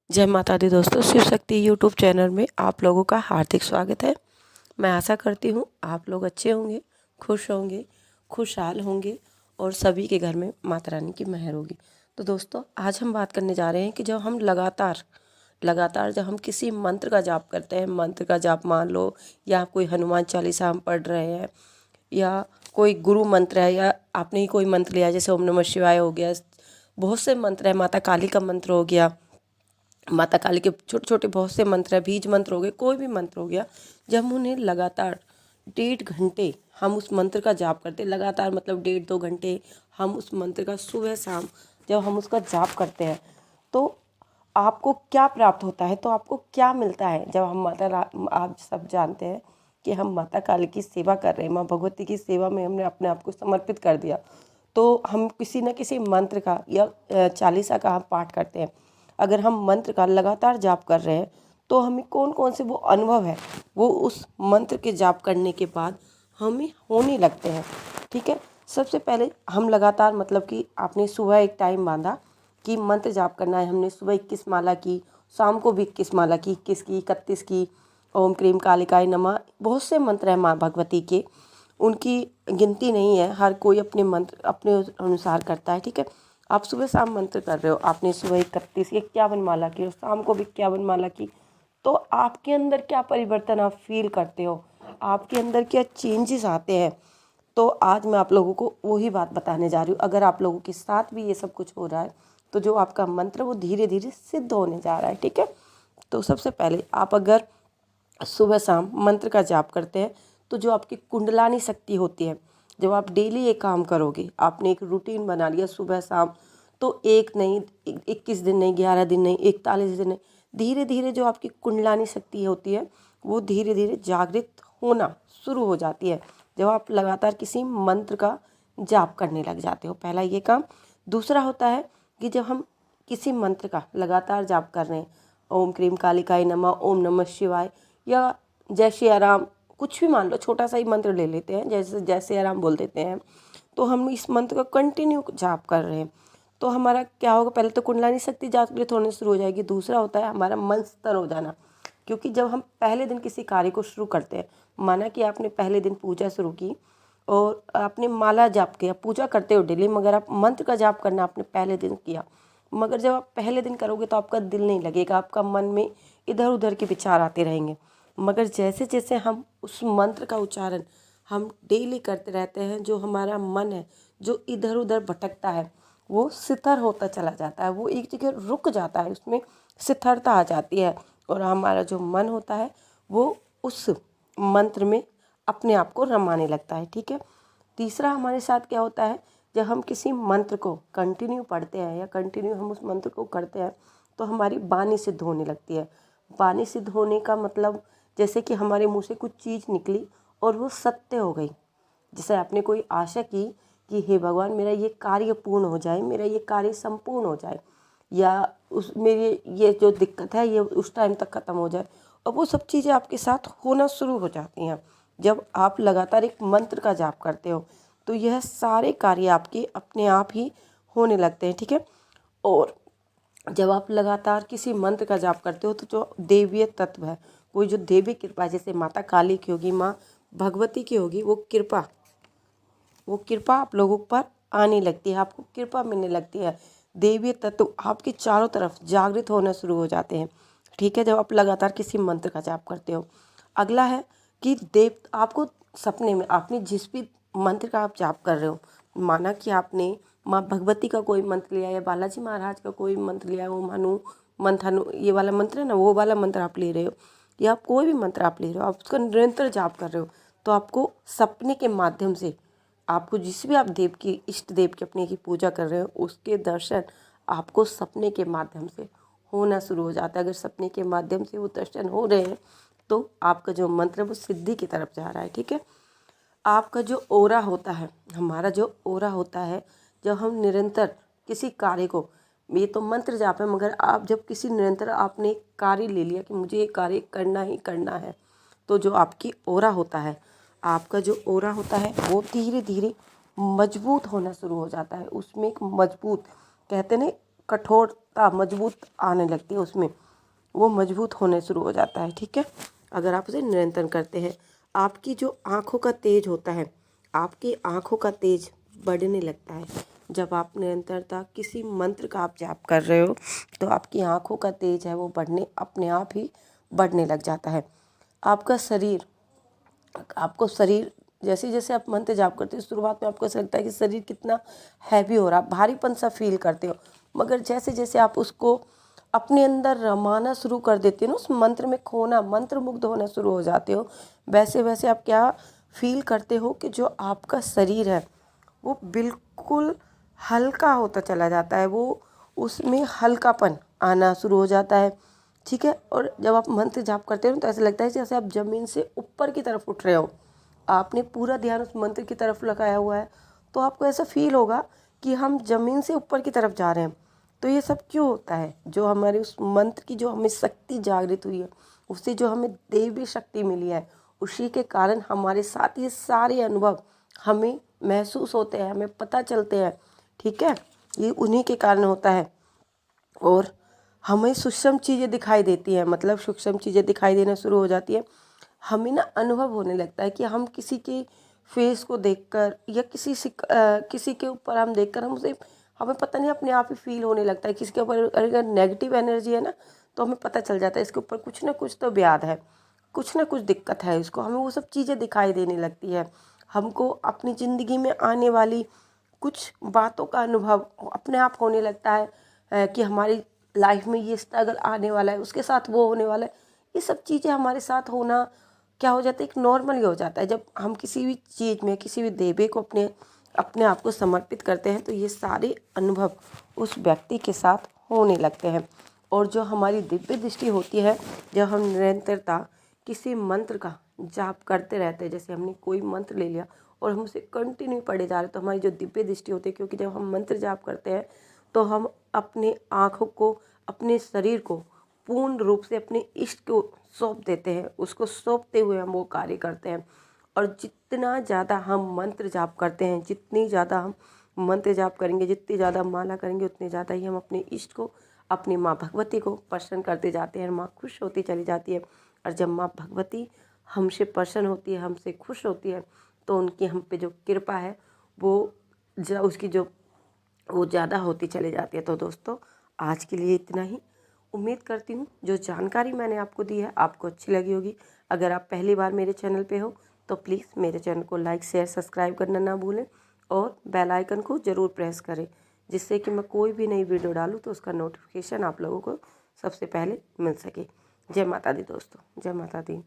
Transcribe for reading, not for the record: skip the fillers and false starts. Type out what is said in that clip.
जय माता दी दोस्तों, शिव शक्ति यूट्यूब चैनल में आप लोगों का हार्दिक स्वागत है। मैं आशा करती हूँ आप लोग अच्छे होंगे, खुश होंगे, खुशहाल होंगे और सभी के घर में माता रानी की मेहर होगी। तो दोस्तों, आज हम बात करने जा रहे हैं कि जब हम लगातार जब हम किसी मंत्र का जाप करते हैं, मंत्र का जाप मान लो या कोई हनुमान चालीसा हम पढ़ रहे हैं या कोई गुरु मंत्र है या आपने ही कोई मंत्र लिया, जैसे ओम नमः शिवाय हो गया, बहुत से मंत्र है, माता काली का मंत्र हो गया, माता काली के छोटे छोटे बहुत से मंत्र है, बीज मंत्र हो गए, कोई भी मंत्र हो गया। जब हम उन्हें लगातार 1.5 घंटे हम उस मंत्र का जाप करते, लगातार मतलब 1.5-2 घंटे हम उस मंत्र का सुबह शाम जब हम उसका जाप करते हैं तो आपको क्या प्राप्त होता है, तो आपको क्या मिलता है। जब हम आप सब जानते हैं कि हम माता काली की सेवा कर रहे हैं, माँ भगवती की सेवा में हमने अपने आप को समर्पित कर दिया, तो हम किसी न किसी मंत्र का या चालीसा का हम पाठ करते हैं। अगर हम मंत्र का लगातार जाप कर रहे हैं तो हमें कौन कौन से वो अनुभव है वो उस मंत्र के जाप करने के बाद हमें होने लगते हैं। ठीक है, सबसे पहले हम लगातार मतलब कि आपने सुबह एक टाइम बांधा कि मंत्र जाप करना है, हमने सुबह 21 माला की, शाम को भी 21 माला की, 21 की, 31 की, ओम क्रीम कालिकाय नमः, बहुत से मंत्र हैं माँ भगवती के, उनकी गिनती नहीं है, हर कोई अपने मंत्र अपने अनुसार करता है। ठीक है, आप सुबह शाम मंत्र कर रहे हो, आपने सुबह 31 51 माला की और शाम को भी 51 माला की, तो आपके अंदर क्या परिवर्तन आप फील करते हो, आपके अंदर क्या चेंजेस आते हैं। तो आज मैं आप लोगों को वही बात बताने जा रही हूँ। अगर आप लोगों के साथ भी ये सब कुछ हो रहा है तो जो आपका मंत्र वो धीरे धीरे सिद्ध होने जा रहा है। ठीक है, तो सबसे पहले आप अगर सुबह शाम मंत्र का जाप करते हैं तो जो आपकी कुंडलानी शक्ति होती है, जब आप डेली ये काम करोगे, आपने एक रूटीन बना लिया सुबह शाम, तो एक नहीं, 21 दिन नहीं, 11 दिन नहीं, 41 दिन नहीं, धीरे धीरे जो आपकी कुंडलानी शक्ति होती है वो धीरे धीरे जागृत होना शुरू हो जाती है जब आप लगातार किसी मंत्र का जाप करने लग जाते हो। पहला ये काम। दूसरा होता है कि जब हम किसी मंत्र का लगातार जाप कर रहे हैं, ओम क्रीम कालिकाय नमः, ओम नमः शिवाय या जय श्री राम, कुछ भी मान लो, छोटा सा ही मंत्र ले लेते हैं, जैसे जय श्री राम बोल देते हैं, तो हम इस मंत्र का कंटिन्यू जाप कर रहे हैं तो हमारा क्या होगा, पहले तो कुंडलानी शक्ति जागृत होने शुरू हो जाएगी। दूसरा होता है हमारा मन स्थिर हो जाना, क्योंकि जब हम पहले दिन किसी कार्य को शुरू करते हैं, माना कि आपने पहले दिन पूजा शुरू की और आपने माला जाप किया, पूजा करते हो डेली, मगर आप मंत्र का जाप करना आपने पहले दिन किया, मगर जब आप पहले दिन करोगे तो आपका दिल नहीं लगेगा, आपका मन में इधर उधर के विचार आते रहेंगे। मगर जैसे जैसे हम उस मंत्र का उच्चारण हम डेली करते रहते हैं, जो हमारा मन है जो इधर उधर भटकता है वो स्थिर होता चला जाता है, वो एक जगह रुक जाता है, उसमें स्थिरता आ जाती है और हमारा जो मन होता है वो उस मंत्र में अपने आप को रमाने लगता है। ठीक है, तीसरा हमारे साथ क्या होता है, जब हम किसी मंत्र को कंटिन्यू पढ़ते हैं या कंटिन्यू हम उस मंत्र को करते हैं तो हमारी वाणी सिद्ध होने लगती है। वाणी सिद्ध होने का मतलब जैसे कि हमारे मुंह से कुछ चीज़ निकली और वो सत्य हो गई। जैसे आपने कोई आशा की कि हे भगवान मेरा ये कार्य पूर्ण हो जाए, मेरा ये कार्य संपूर्ण हो जाए, या उस मेरी ये जो दिक्कत है ये उस टाइम तक ख़त्म हो जाए, और वो सब चीज़ें आपके साथ होना शुरू हो जाती हैं जब आप लगातार एक मंत्र का जाप करते हो। तो यह सारे कार्य आपके अपने आप ही होने लगते हैं। ठीक है, और जब आप लगातार किसी मंत्र का जाप करते हो तो जो देवीय तत्व है, कोई जो देवी कृपा, जैसे माता काली की होगी, माँ भगवती की होगी, वो कृपा आप लोगों पर आने लगती है, आपको कृपा मिलने लगती है, देवीय तत्व आपके चारों तरफ जागृत होना शुरू हो जाते हैं। ठीक है, जब आप लगातार किसी मंत्र का जाप करते हो। अगला है कि देव आपको सपने में, आपने जिस भी मंत्र का आप जाप कर रहे हो, माना कि आपने माँ भगवती का कोई मंत्र लिया या बालाजी महाराज का कोई मंत्र लिया, वो मंथानु ये वाला मंत्र है ना, वो वाला मंत्र आप ले रहे हो, या आप कोई भी मंत्र आप ले रहे हो, आप उसका निरंतर जाप कर रहे हो, तो आपको सपने के माध्यम से, आपको जिस भी आप देव की, इष्ट देव की अपने की पूजा कर रहे हो, उसके दर्शन आपको सपने के माध्यम से होना शुरू हो जाता है। अगर सपने के माध्यम से वो दर्शन हो रहे हैं तो आपका जो मंत्र है वो सिद्धि की तरफ जा रहा है। ठीक है, आपका जो ओरा होता है, हमारा जो ओरा होता है, जब हम निरंतर किसी कार्य को, ये तो मंत्र जाप है, मगर आप जब किसी निरंतर आपने एक कार्य ले लिया कि मुझे ये कार्य करना ही करना है, तो जो आपकी ओरा होता है, आपका जो ओरा होता है वो धीरे धीरे मजबूत होना शुरू हो जाता है। उसमें एक मजबूत, कहते हैं कठोरता मजबूत आने लगती है, उसमें वो मजबूत होने शुरू हो जाता है। ठीक है, अगर आप उसे निरंतर करते हैं, आपकी जो आँखों का तेज होता है, आपकी आँखों का तेज बढ़ने लगता है। जब आप निरंतरता किसी मंत्र का आप जाप कर रहे हो तो आपकी आँखों का तेज है वो बढ़ने अपने आप ही बढ़ने लग जाता है। आपका शरीर, आपको शरीर जैसे जैसे आप मंत्र जाप करते हो, शुरुआत में आपको ऐसा लगता है कि शरीर कितना हैवी हो रहा है, भारीपन सा फील करते हो, मगर जैसे जैसे आप उसको अपने अंदर रमाना शुरू कर देते हो ना, उस मंत्र में खोना, मंत्र मुग्ध होना शुरू हो जाते हो, वैसे वैसे आप क्या फील करते हो कि जो आपका शरीर है वो बिल्कुल हल्का होता चला जाता है, वो उसमें हल्कापन आना शुरू हो जाता है। ठीक है, और जब आप मंत्र जाप करते हो तो ऐसा लगता है जैसे आप ज़मीन से ऊपर की तरफ उठ रहे हो, आपने पूरा ध्यान उस मंत्र की तरफ लगाया हुआ है, तो आपको ऐसा फील होगा कि हम ज़मीन से ऊपर की तरफ जा रहे हैं। तो ये सब क्यों होता है? जो हमारे उस मंत्र की जो हमें शक्ति जागृत हुई है, उससे जो हमें दैवी शक्ति मिली है, उसी के कारण हमारे साथ ये सारे अनुभव हमें महसूस होते हैं, हमें पता चलते हैं। ठीक है, ये उन्हीं के कारण होता है। और हमें सूक्ष्म चीज़ें दिखाई देती हैं, मतलब सूक्ष्म चीज़ें दिखाई देना शुरू हो जाती है। हमें ना अनुभव होने लगता है कि हम किसी के फेस को देखकर या किसी के ऊपर हम देखकर हम उसे, हमें पता नहीं अपने आप ही फील होने लगता है। किसी के ऊपर अगर नेगेटिव एनर्जी है ना, तो हमें पता चल जाता है इसके ऊपर कुछ ना कुछ तो व्याध है, कुछ ना कुछ दिक्कत है इसको, हमें वो सब चीज़ें दिखाई देने लगती है। हमको अपनी ज़िंदगी में आने वाली कुछ बातों का अनुभव अपने आप होने लगता है कि हमारी लाइफ में ये स्ट्रगल आने वाला है, उसके साथ वो होने वाला है। ये सब चीज़ें हमारे साथ होना क्या हो जाता है, एक नॉर्मल ही हो जाता है। जब हम किसी भी चीज़ में किसी भी देवी को अपने अपने आप को समर्पित करते हैं तो ये सारे अनुभव उस व्यक्ति के साथ होने लगते हैं। और जो हमारी दिव्य दृष्टि होती है, जब हम निरंतरता किसी मंत्र का जाप करते रहते हैं, जैसे हमने कोई मंत्र ले लिया और हम उसे कंटिन्यू पढ़े जा रहे, तो हमारी जो दिव्य दृष्टि होती है, क्योंकि जब हम मंत्र जाप करते हैं तो हम अपने आँखों को, अपने शरीर को पूर्ण रूप से अपने इष्ट को सौंप देते हैं, उसको सौंपते हुए हम वो कार्य करते हैं। और जितना ज़्यादा हम मंत्र जाप करते हैं, जितनी ज़्यादा हम मंत्र जाप करेंगे, जितनी ज़्यादा माला करेंगे, उतनी ज़्यादा ही हम अपने इष्ट को, अपनी माँ भगवती को प्रसन्न करते जाते हैं। माँ खुश होती चली जाती है, और जब माँ भगवती हमसे प्रसन्न होती है, हमसे खुश होती है, तो उनकी हम पे जो कृपा है वो उसकी जो वो ज़्यादा होती चली जाती है। तो दोस्तों, आज के लिए इतना ही। उम्मीद करती हूँ जो जानकारी मैंने आपको दी है आपको अच्छी लगी होगी। अगर आप पहली बार मेरे चैनल पे हो तो प्लीज़ मेरे चैनल को लाइक शेयर सब्सक्राइब करना ना भूलें, और बेल आइकन को ज़रूर प्रेस करें, जिससे कि मैं कोई भी नई वीडियो डालूँ तो उसका नोटिफिकेशन आप लोगों को सबसे पहले मिल सके। जय माता दी दोस्तों, जय माता दी।